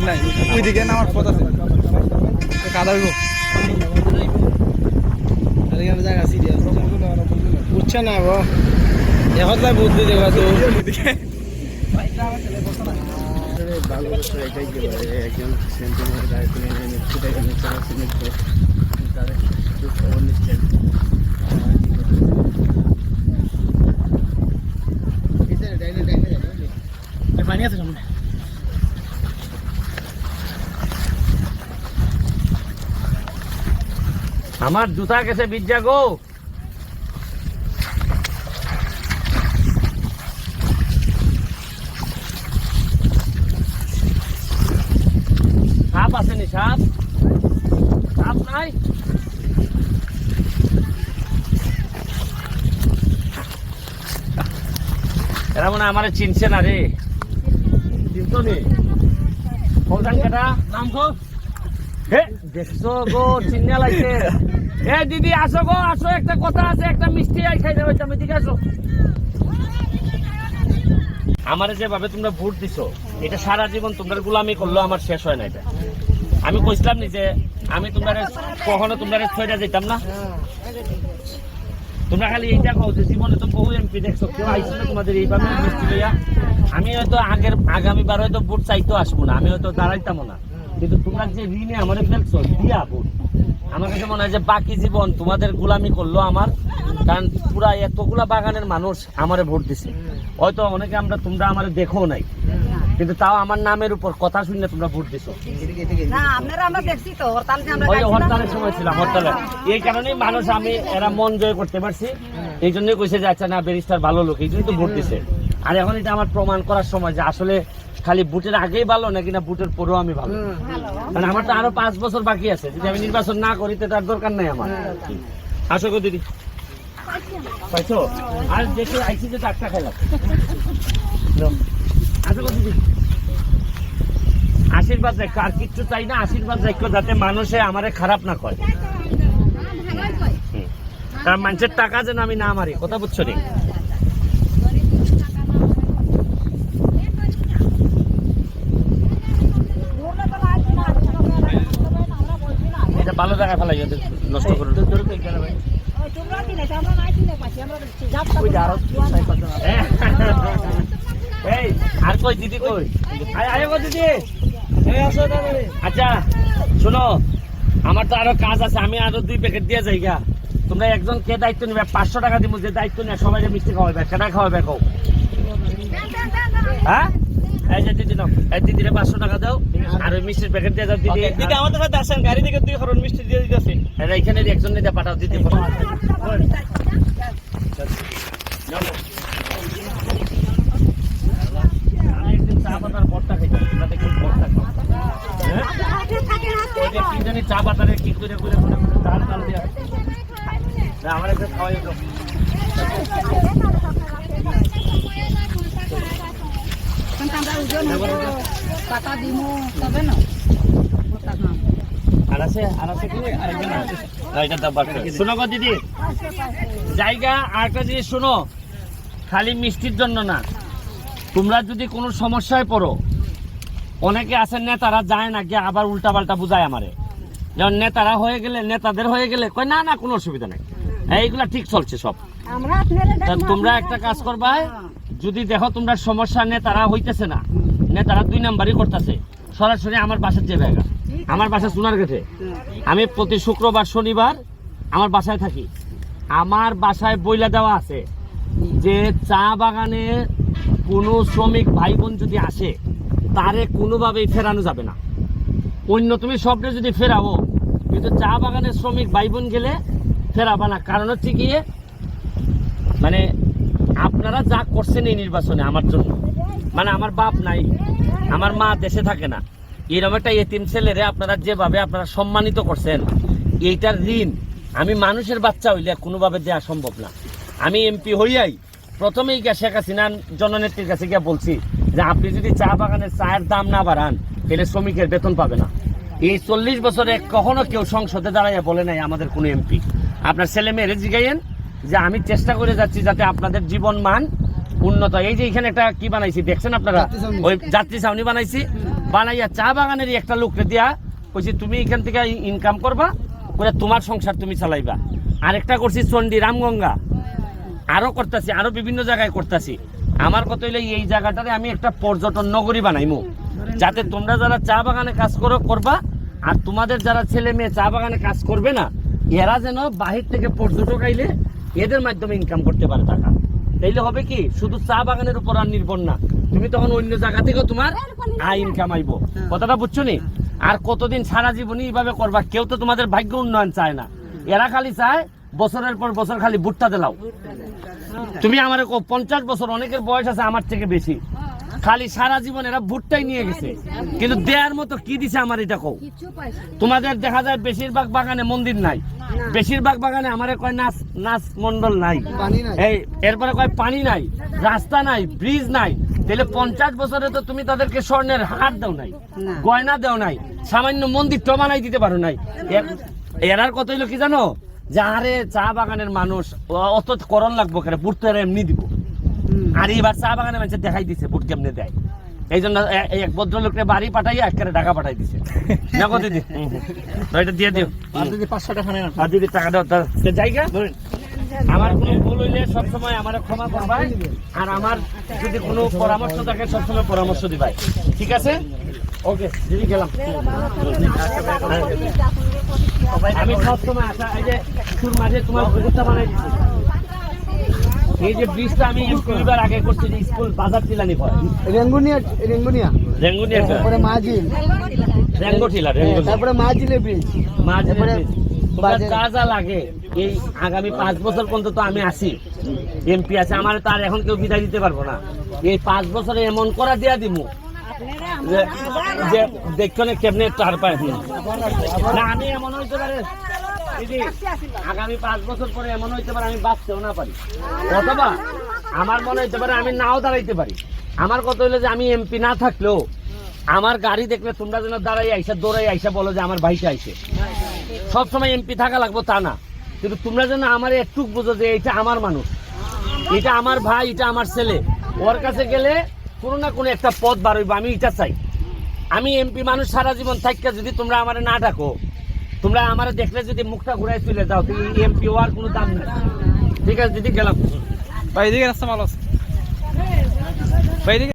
ঠিক নাই ওইদিকে নামার পথ আছে কাদা হইব জায়গা সিরিয়াস বুঝছে না গো এখন তাই বুদ্ধি দেবা তো একজন সেন্টিমিটার গাড়ি কিনে নিচ্ছে তাদের খবর নিচ্ছেন পানি আছে সামনে আমার জুতা গেছে বিজ্জা গো সাপ আসেনি সাপ সাপ নাই এরা মনে আমার চিনছে না রে চিনতো নি ফৌজান কাটা নাম গো হে দেখছো গো চিন্না লাগছে এ দিদি আসো গো আসো একটা কথা আছে একটা মিষ্টি আই খাই দেবে তুমি দিকে আসো আমারে যেভাবে তোমরা ভোট দিছো এটা সারা জীবন তোমরা গোলামি করলো আমার শেষ হয় না এটা আমি কইছিলাম নি যে আমি তোমরা কখনো তোমরা ছয়টা যেতাম না তোমরা খালি এইটা কও যে জীবনে তো বহু এমপি দেখছো কেউ আইছিল তোমাদের এইভাবে মিষ্টি লইয়া আমি হয়তো আগামীবার হয়তো ভোট চাইতেও আসবো না আমি হয়তো দাঁড়াইতাম না কিন্তু তোমরা যে ঋণে আমারে ফেলছো দিয়া ভোট আমার কাছে মনে হয় যে বাকি জীবন তোমাদের গোলামি করলো আমার কারণ পুরা এতগুলা বাগানের মানুষ আমারে ভোট দিছে হয়তো অনেকে তোমরা আমারে দেখো নাই কিন্তু তাও আমার নামের উপর কথা শুনে তোমরা ভোট দিছো হরতালের সময় ছিলাম হরতালে এই কারণেই মানুষ এরা মন জয় করতে পারছি এই জন্যই কইছে যে আচ্ছা না ব্যারিস্টার ভালো লোক এই জন্যই তো ভোট দিছে আর এখন এটা আমার প্রমাণ করার সময় যে আসলে খালি ভোটের আগেই ভালো নাকি না ভোটের পরেও আমি ভালো কারণ আমার তো আরো 5 বছর বাকি আছে যদি আমি নির্বাচন না করি তো তার দরকার নাই আমার আসো গো দিদি পাইছো আর দেখে আইসি যে টাকা খাইলাম আসো গো দিদি আশীর্বাদ রাখো আর কিচ্ছু চাই না আশীর্বাদ রাখো যাতে মানুষে আমারে খারাপ না করে তার মানুষের টাকা যেন আমি না মারি কথা বুঝছো রে এটা ভালো জায়গায় ফেলাই নষ্ট করে আর কই দিদি কই আয় গো দিদি আচ্ছা শোনো আমার তো আরো কাজ আছে আমি আরো 2 প্যাকেট দিয়ে যাই গা তোমরা একজন কে দায়িত্ব নিবে 500 টাকা দিব যে দায়িত্ব নিয়ে সবাই মিষ্টি খাওয়াবে কেনা খাওয়াবে কও হ্যাঁ এই যে দিদি নাও এই দিদিরে 500 টাকা দাও আর ওই মিষ্টির প্যাকেট দিয়ে দাও দিদি দিদি আমাদের সাথে আসেন গাড়ি থেকে 2 খরচ মিষ্টি দিয়ে দিতেছি এরা এখানে একজন নিয়ে পাঠাও দিদি আমি একদিন চা পাতার ভর্তা খাইতাম তোমরা দেখি ভর্তা খাও ওই যে কি জানি চা পাতারে কি করে ডাল দিয়ে আমার একটা খাওয়াই তো শোনো গো দিদি জায়গা আরেকটা জিনিস শোনো খালি মিষ্টির জন্য না তোমরা যদি কোনো সমস্যায় পড়ো অনেকে আছেন নেতারা যায় না গিয়ে আবার উল্টা পাল্টা বুঝায় আমারে যেমন নেতারা হয়ে গেলে নেতাদের হয়ে গেলে কয় না না কোনো অসুবিধা নেই এইগুলা ঠিক চলছে সব তোমরা একটা কাজ করবা যদি দেখো তোমরা সমস্যা নেতারা হইতেছে না নেতারা 2 নাম্বারই করতেছে সরাসরি আমার বাসার যে জায়গা আমার বাসা সোনারঘাটে আমি প্রতি শুক্রবার শনিবার আমার বাসায় থাকি আমার বাসায় বইলা দেওয়া আছে যে চা বাগানে কোনো শ্রমিক ভাই বোন যদি আসে তারে কোনোভাবেই ফেরানো যাবে না অন্য তুমি স্বপ্নে যদি ফেরাবো কিন্তু চা বাগানের শ্রমিক ভাই বোন গেলে ফেরাবা না কারণ হচ্ছে গিয়ে মানে আপনারা যা করছেন এই নির্বাচনে আমার জন্য মানে আমার বাপ নাই আমার মা দেশে থাকে না এরকম একটা এতিম ছেলেরে আপনারা যেভাবে আপনারা সম্মানিত করছেন এইটার ঋণ আমি মানুষের বাচ্চা হইলে কোনোভাবে দেওয়া সম্ভব না আমি এমপি হইয়াই প্রথমেই গিয়ে শেখ হাসিনার জননেত্রীর কাছে গিয়ে বলছি যে আপনি যদি চা বাগানের চায়ের দাম না বাড়ান তাহলে শ্রমিকের বেতন পাবে না এই 40 বছরে কখনো কেউ সংসদে দাঁড়াইয়া বলে নাই আমাদের কোনো এমপি আপনার ছেলে মেয়েরে জিগাইয়েন যে আমি চেষ্টা করে যাচ্ছি যাতে আপনাদের জীবন মান উন্নত এই যে এখানে একটা কি বানাইছি দেখছেন আপনারা ওই যাত্রী ছাউনি বানাইছি বানাইয়া চা বাগানেরই একটা লোকরে দিয়া কইছি তুমি এখান থেকে ইনকাম করবা, করে তোমার সংসার তুমি চালাইবা। আরেকটা করছি চণ্ডী রামগঙ্গা, আরো করতেছি, আরো বিভিন্ন জায়গায় করতেছি। আমার কথা হইলে এই জায়গাটারে আমি একটা পর্যটন নগরী বানাইমু, যাতে তোমরা যারা চা বাগানে কাজ করবা আর তোমাদের যারা ছেলে মেয়ে চা বাগানে কাজ করবে না, এরা যেন বাহির থেকে পর্যটক আইলে এদের মাধ্যমে ইনকাম করতে পারে টাকা। তাইলে হবে কি, শুধু চা বাগানের উপর আর নির্ভর না, তুমি তখন অন্য জায়গা থেকেও তোমার আয় ইনকাম আইব। কথাটা বুঝছো নি? আর কতদিন সারা জীবনই এইভাবে করবা? কেউ তো তোমাদের ভাগ্য উন্নয়ন চায় না, এরা খালি চায় বছরের পর বছর খালি ভুট্টা দিলাও। তুমি আমার 50 বছর, অনেকের বয়স আছে আমার থেকে বেশি, খালি সারা জীবন এরা ভুট্টাই নিয়ে গেছে, কিন্তু দেয়ার মতো কি দিছে আমার এটা কও। তোমাদের দেখা যায় বেশিরভাগ বাগানে মন্দির নাই, বেশিরভাগ বাগানে আমারে কয় নাচ নাচ মন্ডল নাই, এই এরপরে কয় পানি নাই, রাস্তা নাই, ব্রিজ নাই। তাহলে 50 বছরে তো তুমি তাদেরকে স্বর্ণের হার দাও নাই, গয়না দাও নাই, সামান্য মন্দিরটা বানাই দিতে পারো নাই। এরার কত হইলো কি জানো, যে আরে চা বাগানের মানুষ অত করণ লাগবো কেন, বুট তো এমনি দিব। আর এবার চা বাগানের মানুষ দেখাই দিছে বুট কেমনে দেয়। এই জন্য এক ভদ্রলোককে বাড়ি পাঠাইয়া একেবারে ঢাকা পাঠাই দিছে। দেখো দিদি, এটা দিয়ে দিও। আর যদি 500 টাকা নেন, আর যদি টাকা দাও তার জায়গা। আমার কোনো ভুল হইলে সবসময় আমার ক্ষমা করবাই, আর আমার যদি কোনো পরামর্শ থাকে সবসময় পরামর্শ দিবাই, ঠিক আছে? ওকে দিদি, গেলাম। আমি সবসময় আসা, এই যে তোর মাঝে তোমার পুকুরটা বানাই দিচ্ছি, এই যে ব্রিজটা আমি স্কুলবার আগে করছি, যে স্কুল বাজার টিলানি পড়ে রেঙ্গুনিয়া তারপরে মাজিল, রেঙ্গোটিলা, তারপরে মাজিলে ব্রিজ, তোমার যা যা লাগে। এই আগামী 5 বছর পর্যন্ত তো আমি আছি, এমপি আছে, আমার তার এখন কেউ বিদায় দিতে পারবো না। এই 5 বছরে এমন করা দিয়া দিমু যে দেখছো না কেমনে টার পায় না। আমি এমন হইতে পারে দিদি, আগামী 5 বছর পরে এমন হইতে পারে আমি বাঁচতেও না পারি, অথবা আমার মনে হইতে পারে আমি নাও দাঁড়াইতে পারি। আমার কথা হইলো যে আমি এমপি না থাকলেও আমার গাড়ি দেখলে তোমরা যেন দাঁড়াই আইসা দৌড়াই আইসা বলো যে আমার ভাইটা আইসে। সবসময় এমপি থাকা লাগবো তা না, কিন্তু তোমরা যেন আমার একটু বুঝো যে এটা আমার মানুষ, এটা আমার ভাই, এটা আমার ছেলে। ওর কাছে গেলে কোনো না কোনো একটা পথ বার হইব, আমি এটা চাই। আমি এমপি মানুষ সারা জীবন থাকতে যদি তোমরা আমার না ডাকো, তোমরা আমার দেখলে যদি মুখটা ঘুরাই চলে যাও, তুমি এমপি হওয়ার কোনো দাম নেই। ঠিক আছে দিদি, গেলাম। ভাই এদিকে রাস্তা ভালো আছে ভাই, এদিকে।